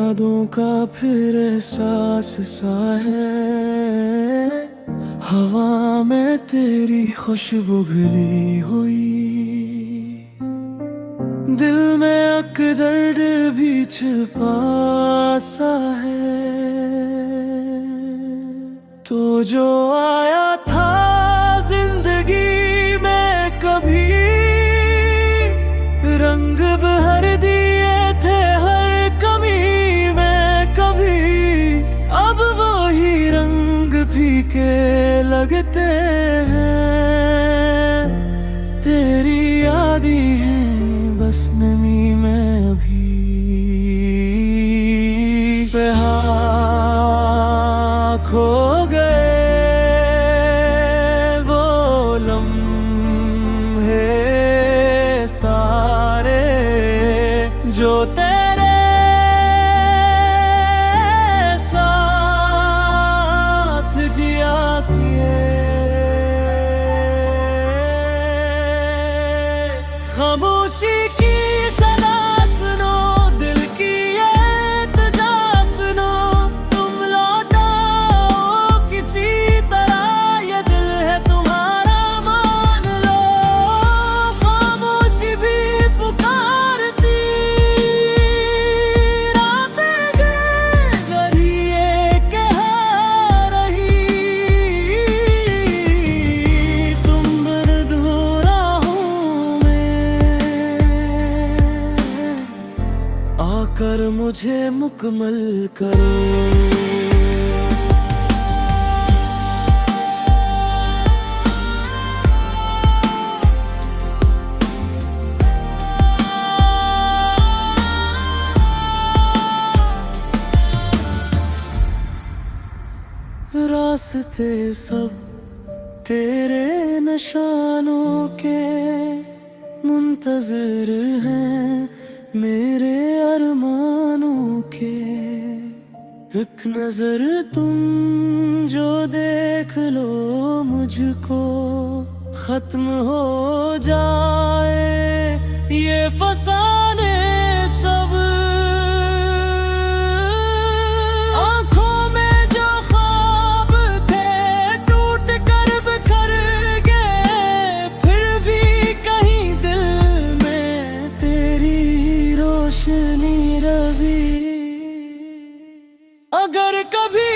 यादों का फिर एहसास सा है। हवा में तेरी खुशबू घिरी हुई, दिल में अक दर्द भी छिपा सा है। तो जो आया था जिंदगी में कभी, रंग बहर दिए थे हर कमी में कभी, अब वही रंग फीके लगते हैं। तेरी यादें हैं बस नमी में अभी, खो गए वो लम्हे सारे जो तेरे साथ जिया किए। खामोशी की सदा सुनो, दिल की ये इल्तिजा सुनो, तुम लौटाओ किसी तरह, ये दिल है तुम्हारा मान लो। खामोशी भी पुकारती, रातें गहरी ये कह रही, तुम बिन अधूरा हूँ मैं, आकर मुझे मुकम्मल करो। रास्ते सब तेरे निशानों के मुंतज़िर हैं, मेरे अरमानों के। एक नजर तुम जो देख लो मुझको, खत्म हो जाए ये फसाने सब। आंखों में जो ख्वाब थे टूट कर बिखर गए, फिर भी कहीं दिल में तेरी रोशनी रही। अगर कभी